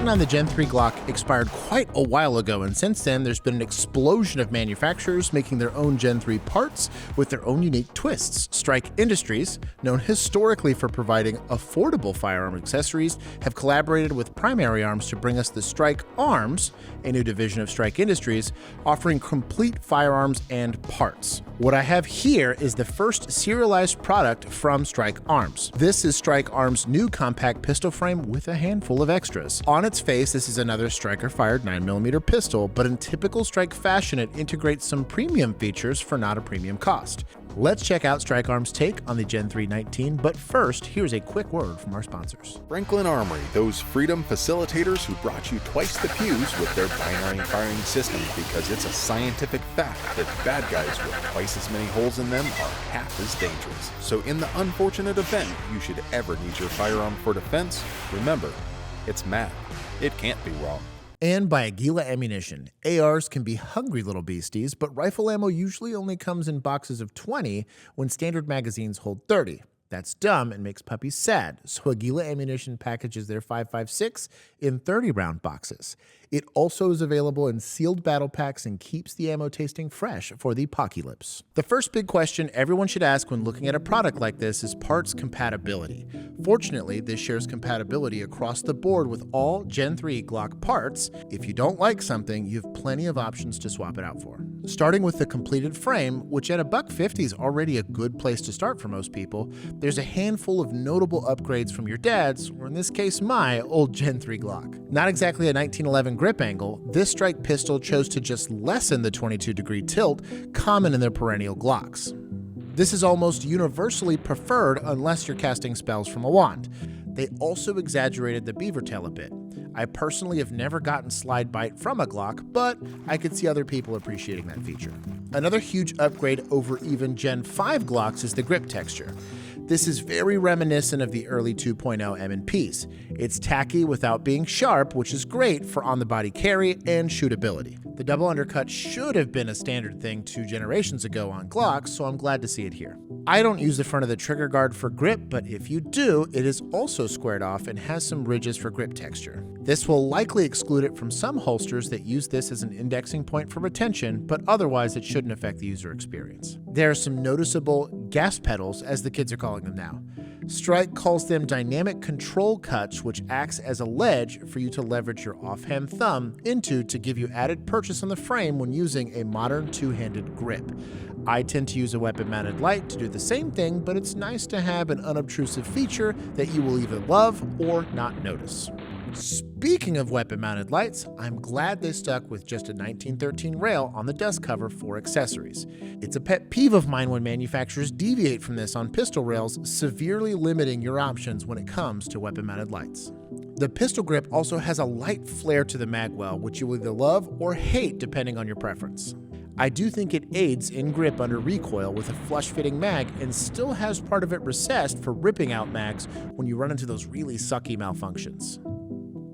patent on the Gen 3 Glock expired quite a while ago, and since then there's been an explosion of manufacturers making their own Gen 3 parts with their own unique twists. Strike Industries, known historically for providing affordable firearm accessories, have collaborated with Primary Arms to bring us the Strike Arms, a new division of Strike Industries, offering complete firearms and parts. What I have here is the first serialized product from Strike Arms. This is Strike Arms' new compact pistol frame with a handful of extras. On its face, this is another striker-fired 9mm pistol, but in typical Strike fashion, it integrates some premium features for not a premium cost. Let's check out Strike Arms' take on the Gen 3 19, but first, here's a quick word from our sponsors. Franklin Armory, those freedom facilitators who brought you twice the pews with their binary firing system, because it's a scientific fact that bad guys with twice as many holes in them are half as dangerous. So in the unfortunate event you should ever need your firearm for defense, remember, it's math. It can't be wrong. And by Aguila Ammunition. ARs can be hungry little beasties, but rifle ammo usually only comes in boxes of 20 when standard magazines hold 30. That's dumb and makes puppies sad, so Aguila Ammunition packages their 5.56 in 30-round boxes. It also is available in sealed battle packs and keeps the ammo tasting fresh for the Pocky-lips. The first big question everyone should ask when looking at a product like this is parts compatibility. Fortunately, this shares compatibility across the board with all Gen 3 Glock parts. If you don't like something, you have plenty of options to swap it out for. Starting with the completed frame, which at $150 is already a good place to start for most people, there's a handful of notable upgrades from your dad's, or in this case my, old Gen 3 Glock. Not exactly a 1911 grip angle, this Strike pistol chose to just lessen the 22-degree tilt common in their perennial Glocks. This is almost universally preferred unless you're casting spells from a wand. They also exaggerated the beaver tail a bit. I personally have never gotten slide bite from a Glock, but I could see other people appreciating that feature. Another huge upgrade over even Gen 5 Glocks is the grip texture. This is very reminiscent of the early 2.0 M&Ps. It's tacky without being sharp, which is great for on-the-body carry and shootability. The double undercut should have been a standard thing 2 generations ago on Glocks, so I'm glad to see it here. I don't use the front of the trigger guard for grip, but if you do, it is also squared off and has some ridges for grip texture. This will likely exclude it from some holsters that use this as an indexing point for retention, but otherwise it shouldn't affect the user experience. There are some noticeable gas pedals, as the kids are calling them now. Strike calls them dynamic control cuts, which acts as a ledge for you to leverage your offhand thumb into to give you added purchase on the frame when using a modern two-handed grip. I tend to use a weapon-mounted light to do the same thing, but it's nice to have an unobtrusive feature that you will either love or not notice. Speaking of weapon-mounted lights, I'm glad they stuck with just a 1913 rail on the dust cover for accessories. It's a pet peeve of mine when manufacturers deviate from this on pistol rails, severely limiting your options when it comes to weapon-mounted lights. The pistol grip also has a light flare to the magwell, which you will either love or hate depending on your preference. I do think it aids in grip under recoil with a flush-fitting mag and still has part of it recessed for ripping out mags when you run into those really sucky malfunctions.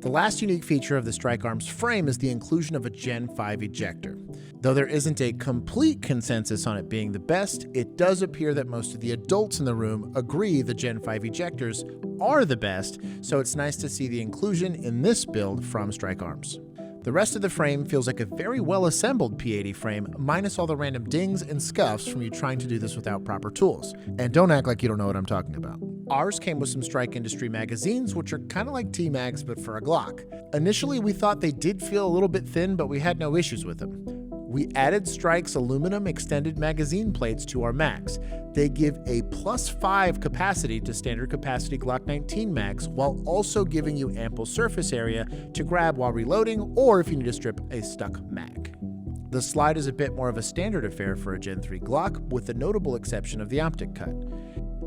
The last unique feature of the Strike Arms frame is the inclusion of a Gen 5 ejector. Though there isn't a complete consensus on it being the best, it does appear that most of the adults in the room agree the Gen 5 ejectors are the best, so it's nice to see the inclusion in this build from Strike Arms. The rest of the frame feels like a very well-assembled P80 frame, minus all the random dings and scuffs from you trying to do this without proper tools. And don't act like you don't know what I'm talking about. Ours came with some Strike Industry magazines, which are kind of like T-mags but for a Glock. Initially, we thought they did feel a little bit thin, but we had no issues with them. We added Strike's aluminum extended magazine plates to our mags. They give a +5 capacity to standard capacity Glock 19 mags, while also giving you ample surface area to grab while reloading, or if you need to strip a stuck mag. The slide is a bit more of a standard affair for a Gen 3 Glock, with the notable exception of the optic cut.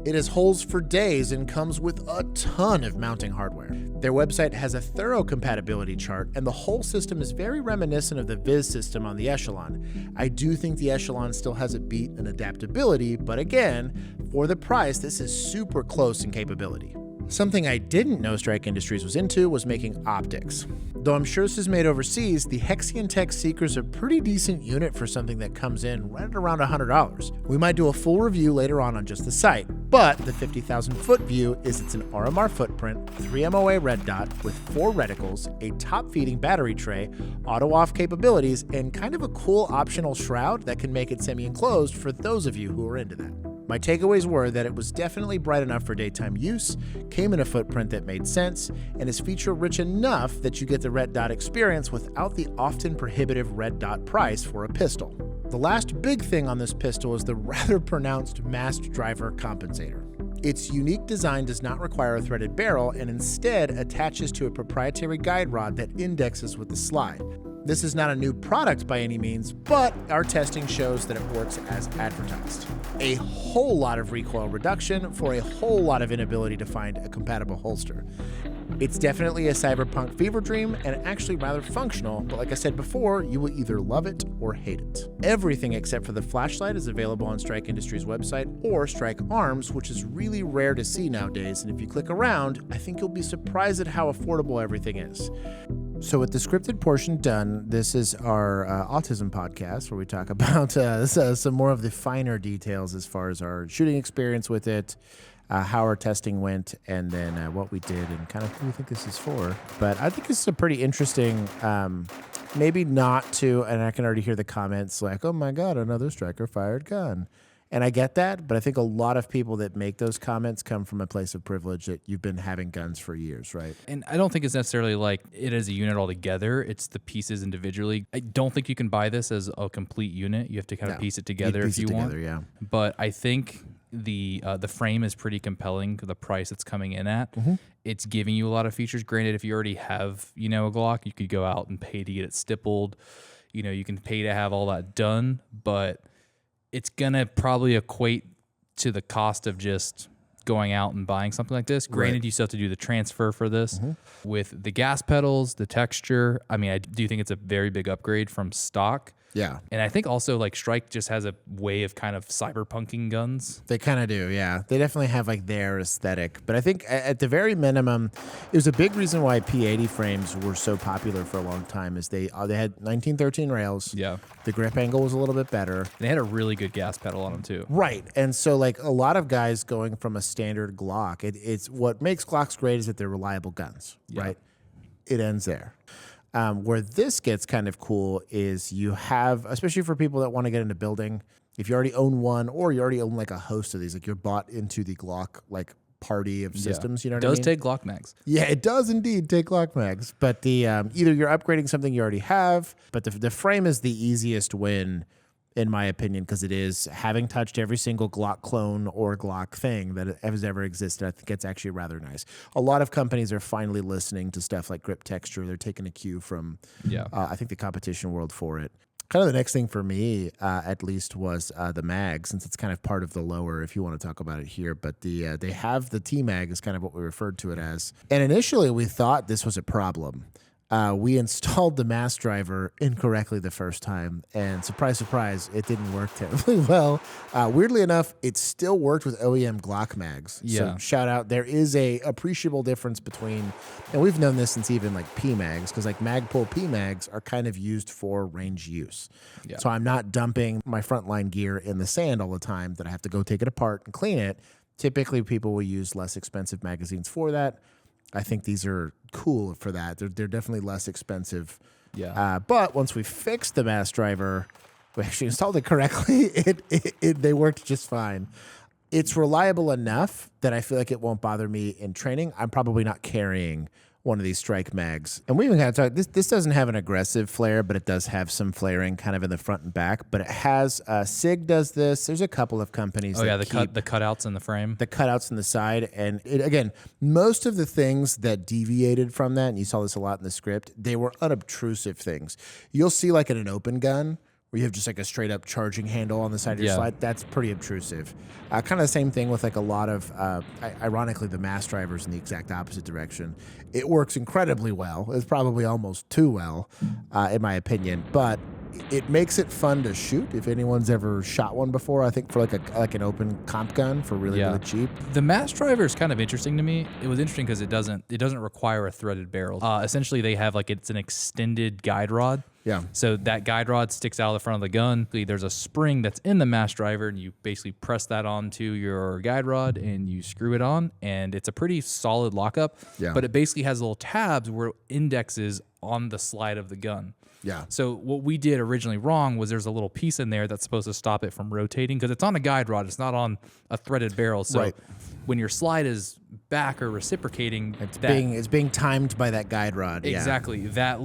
It has holes for days and comes with a ton of mounting hardware. Their website has a thorough compatibility chart, and the whole system is very reminiscent of the Viz system on the Echelon. I do think the Echelon still has it beat in adaptability, but again, for the price, this is super close in capability. Something I didn't know Strike Industries was into was making optics. Though I'm sure this is made overseas, the Hexion Tech Seeker's a pretty decent unit for something that comes in right at around $100. We might do a full review later on just the site, but the 50,000 foot view is it's an RMR footprint, 3 MOA red dot with 4 reticles, a top feeding battery tray, auto off capabilities, and kind of a cool optional shroud that can make it semi-enclosed for those of you who are into that. My takeaways were that it was definitely bright enough for daytime use, came in a footprint that made sense, and is feature-rich enough that you get the red dot experience without the often prohibitive red dot price for a pistol. The last big thing on this pistol is the rather pronounced masked driver compensator. Its unique design does not require a threaded barrel and instead attaches to a proprietary guide rod that indexes with the slide. This is not a new product by any means, but our testing shows that it works as advertised. A whole lot of recoil reduction for a whole lot of inability to find a compatible holster. It's definitely a cyberpunk fever dream and actually rather functional, but like I said before, you will either love it or hate it. Everything except for the flashlight is available on Strike Industries' website or Strike Arms, which is really rare to see nowadays, and if you click around, I think you'll be surprised at how affordable everything is. So with the scripted portion done, this is our autism podcast where we talk about some more of the finer details as far as our shooting experience with it, how our testing went, and then what we did and kind of who we think this is for. But I think this is a pretty interesting, maybe not to, and I can already hear the comments like, oh my God, another striker-fired gun. And I get that, but I think a lot of people that make those comments come from a place of privilege that you've been having guns for years, right? And I don't think it's necessarily like it as a unit altogether. It's the pieces individually. I don't think you can buy this as a complete unit. You have to kind of piece it together if you want. Yeah. But I think the frame is pretty compelling. The price it's coming in at, it's giving you a lot of features. Granted, if you already have a Glock, you could go out and pay to get it stippled. You can pay to have all that done, but it's going to probably equate to the cost of just going out and buying something like this. Granted, you still have to do the transfer for this. With the gas pedals, the texture, I mean, I do think it's a very big upgrade from stock. Yeah. And I think also like Strike just has a way of kind of cyberpunking guns. They kind of do, yeah. They definitely have like their aesthetic. But I think at the very minimum, it was a big reason why P80 frames were so popular for a long time is they had 1913 rails. Yeah. The grip angle was a little bit better. They had a really good gas pedal on them too. Right. And so like a lot of guys going from a standard Glock, it's what makes Glocks great is that they're reliable guns, right? It ends there. Where this gets kind of cool is you have, especially for people that want to get into building, if you already own one or you already own like a host of these, like you're bought into the Glock like party of systems, you know what I mean? It does take Glock mags. Yeah, it does indeed take Glock mags. But the either you're upgrading something you already have, but the frame is the easiest win in my opinion, because it is, having touched every single Glock clone or Glock thing that has ever existed, I think it's actually rather nice. A lot of companies are finally listening to stuff like grip texture. They're taking a cue from, I think, the competition world for it. Kind of the next thing for me, at least, was the mag, since it's kind of part of the lower, if you want to talk about it here. But they have the T-mag is kind of what we referred to it as. And initially, we thought this was a problem. We installed the mass driver incorrectly the first time, and surprise, surprise, it didn't work terribly well. Weirdly enough, it still worked with OEM Glock mags. Yeah. So shout out. There is a appreciable difference between, and we've known this since even like P mags, because like Magpul P mags are kind of used for range use. Yeah. So I'm not dumping my frontline gear in the sand all the time that I have to go take it apart and clean it. Typically, people will use less expensive magazines for that. I think these are cool for that. They're definitely less expensive. Yeah. But once we fixed the mass driver, we actually installed it correctly. They worked just fine. It's reliable enough that I feel like it won't bother me in training. I'm probably not carrying one of these Strike mags. And we even kind of talked, this doesn't have an aggressive flare, but it does have some flaring kind of in the front and back. But it has, SIG does this. There's a couple of companies the the cutouts in the frame. The cutouts in the side. And again, most of the things that deviated from that, and you saw this a lot in the script, they were unobtrusive things. You'll see like in an open gun, where you have just like a straight up charging handle on the side of your slide, that's pretty obtrusive. Kind of the same thing with like a lot of, ironically, the mass drivers in the exact opposite direction. It works incredibly well. It's probably almost too well, in my opinion. But It makes it fun to shoot if anyone's ever shot one before. I think for like an open comp gun for really cheap. The mass driver is kind of interesting to me. It was interesting because it doesn't require a threaded barrel. Essentially, they have it's an extended guide rod. Yeah. So that guide rod sticks out of the front of the gun. There's a spring that's in the mass driver, and you basically press that onto your guide rod, and you screw it on, and it's a pretty solid lockup. Yeah. But it basically has little tabs where it indexes on the slide of the gun. Yeah. So what we did originally wrong was there's a little piece in there that's supposed to stop it from rotating because it's on a guide rod. It's not on a threaded barrel. So when your slide is back or reciprocating, it's being timed by that guide rod. Exactly. That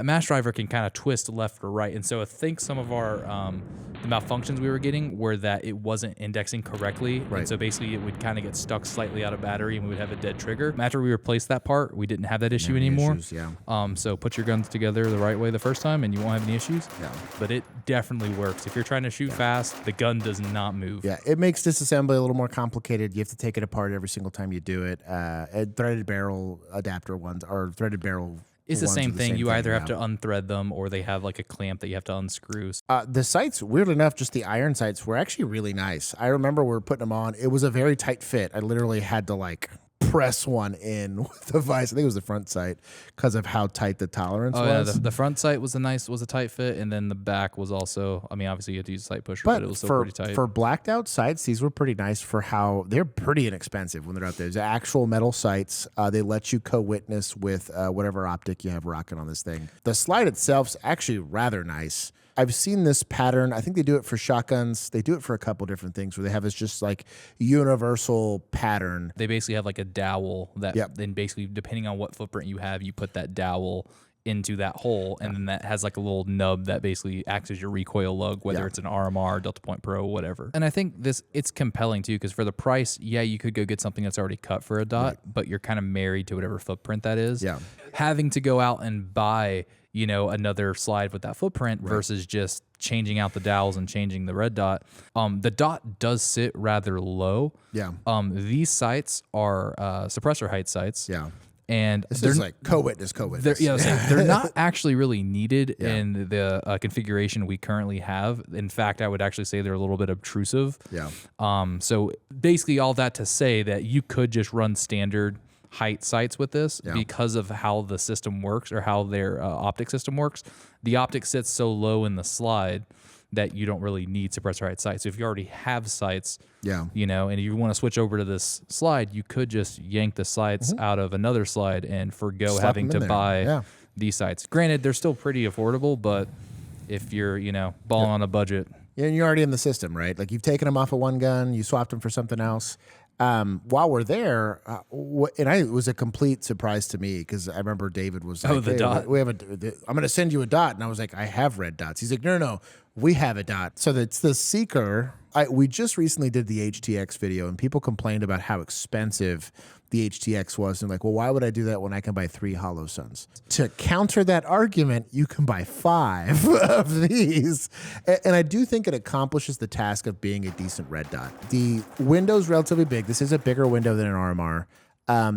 mass driver can kind of twist left or right. And so I think some of our the malfunctions we were getting were that it wasn't indexing correctly. Right. And so basically it would kind of get stuck slightly out of battery and we would have a dead trigger. After we replaced that part, we didn't have that issue anymore. So put your guns together the right way the first time and you won't have any issues. Yeah. But it definitely works. If you're trying to shoot fast, the gun does not move. Yeah, it makes disassembly a little more complicated. You have to take it apart every single time you do it. Threaded barrel adapter ones or threaded barrel. It's the same thing. You either have to unthread them or they have like a clamp that you have to unscrew. The sights, weirdly enough, just the iron sights were actually really nice. I remember we were putting them on. It was a very tight fit. I literally had to press one in with the vise. I think it was the front sight because of how tight the tolerance was. Yeah, the front sight was a tight fit, and then the back was also. I mean, obviously you had to use a sight pusher, but it was still pretty tight. For blacked out sights, these were pretty nice for how they're pretty inexpensive when they're out there. There's actual metal sights. They let you co-witness with whatever optic you have rocking on this thing. The slide itself's actually rather nice. I've seen this pattern. I think they do it for shotguns. They do it for a couple different things where they have this just universal pattern. They basically have a dowel that then basically depending on what footprint you have, you put that dowel into that hole, and then that has a little nub that basically acts as your recoil lug, whether it's an RMR, Delta Point Pro, whatever. And I think it's compelling too because for the price, you could go get something that's already cut for a dot, but you're kind of married to whatever footprint that is. Yeah. Having to go out and buy another slide with that footprint versus just changing out the dowels and changing the red dot. The dot does sit rather low. Yeah. These sights are suppressor height sights. Yeah. And this is co-witness. They're not actually really needed in the configuration we currently have. In fact, I would actually say they're a little bit obtrusive. Yeah. So basically all that to say that you could just run standard height sights with this because of how the system works or how their optic system works. The optic sits so low in the slide that you don't really need suppressor height sights. So if you already have sights, and you want to switch over to this slide, you could just yank the sights out of another slide and forgo having to buy these sights. Granted, they're still pretty affordable, but if you're, balling on a budget. Yeah, and you're already in the system, right? You've taken them off of one gun, you swapped them for something else. While we're there, it was a complete surprise to me because I remember David was like, the dot. I'm going to send you a dot. And I was like, I have red dots. He's like, no, we have a dot. So it's the Seeker. We just recently did the HTX video and people complained about how expensive the HTX was. And why would I do that when I can buy 3 Hollow Suns? To counter that argument, you can buy 5 of these. And I do think it accomplishes the task of being a decent red dot. The window's relatively big. This is a bigger window than an RMR.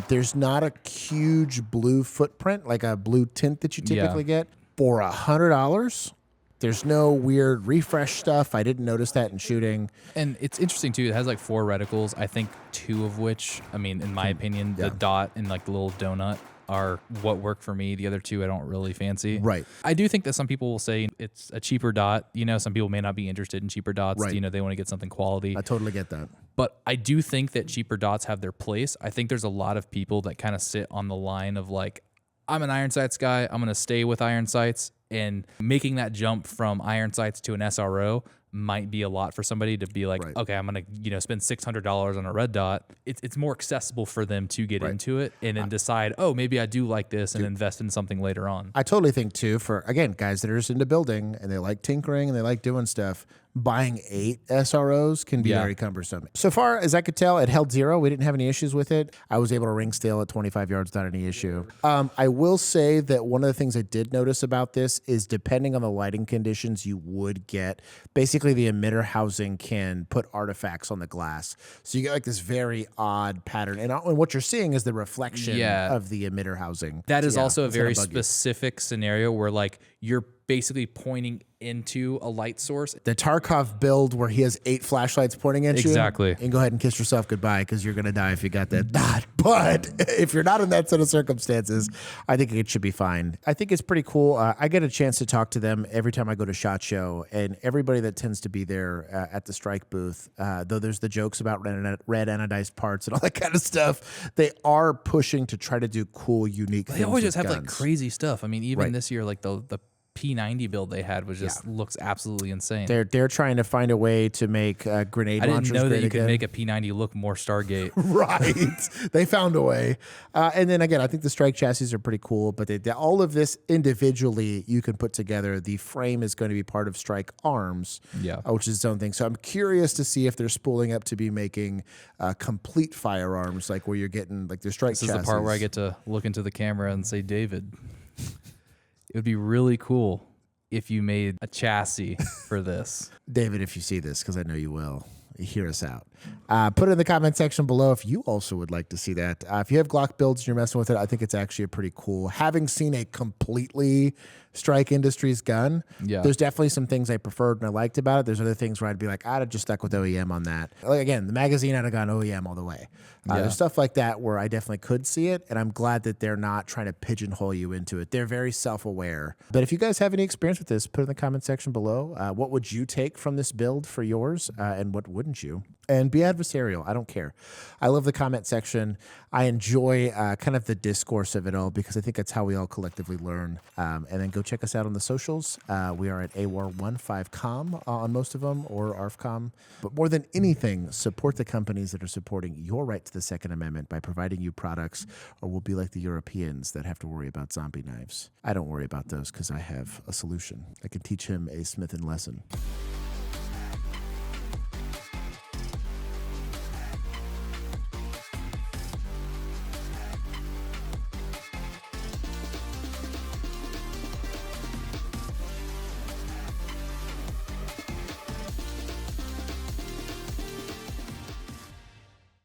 There's not a huge blue footprint, like a blue tint that you typically get. For $100, there's no weird refresh stuff. I didn't notice that in shooting. And it's interesting, too. It has 4 reticles, I think 2 of which, in my opinion, the dot and the little donut are what work for me. The other 2 I don't really fancy. Right. I do think that some people will say it's a cheaper dot. Some people may not be interested in cheaper dots. Right. They want to get something quality. I totally get that. But I do think that cheaper dots have their place. I think there's a lot of people that kind of sit on the line of I'm an iron sights guy. I'm going to stay with iron sights. And making that jump from iron sights to an SRO might be a lot for somebody to be okay, I'm going to spend $600 on a red dot. It's more accessible for them to get into it and then decide, maybe I do like this and invest in something later on. I totally think too, for again, guys that are just into building and they like tinkering and they like doing stuff, buying 8 SROs can be very cumbersome. So far as I could tell, it held 0. We didn't have any issues with it. I was able to ring stale at 25 yards without any issue. I will say that one of the things I did notice about this is depending on the lighting conditions you would get, basically the emitter housing can put artifacts on the glass. So you get this very odd pattern. And what you're seeing is the reflection of the emitter housing. That is also a very specific scenario where you're basically pointing into a light source. The Tarkov build where he has 8 flashlights pointing at you. Exactly. You can go ahead and kiss yourself goodbye because you're going to die if you got that dot. But if you're not in that set of circumstances, I think it should be fine. I think it's pretty cool. I get a chance to talk to them every time I go to SHOT Show, and everybody that tends to be there at the strike booth, though there's the jokes about red anodized parts and all that kind of stuff, they are pushing to try to do cool, unique things. They always with just have like guns. crazy stuff. I mean, even Right. this year, like the P90 build they had was just looks absolutely insane. They're trying to find a way to make grenade I launchers didn't know that great you could again. make a P90 look more Stargate. Right. They found a way. And then again, I think the strike chassis are pretty cool, but all of this individually you can put together. The frame is going to be part of Strike Arms, which is its own thing. So I'm curious to see if they're spooling up to be making complete firearms, like where you're getting like the strike This chassis. is the part where I get to look into the camera and say, David, it would be really cool if you made a chassis for this. David, if you see this, because I know you will, hear us out. Put it in the comment section below if you also would like to see that. If you have Glock builds and you're messing with it, I think it's actually a pretty cool. Having seen a completely Strike Industries gun, there's definitely some things I preferred and I liked about it. There's other things where I'd be like, I'd have just stuck with OEM on that. Like again, the magazine, I'd have gone OEM all the way. There's stuff like that where I definitely could see it, and I'm glad that they're not trying to pigeonhole you into it. They're very self-aware. But if you guys have any experience with this, put it in the comment section below. What would you take from this build for yours, and what wouldn't you? And be adversarial. I don't care. I love the comment section. I enjoy kind of the discourse of it all because I think that's how we all collectively learn. And then go check us out on the socials. We are at AWAR15com on most of them, or ARFCOM. But more than anything, support the companies that are supporting your right to the Second Amendment by providing you products, or we'll be like the Europeans that have to worry about zombie knives. I don't worry about those because I have a solution. I can teach him a Smith & Lesson.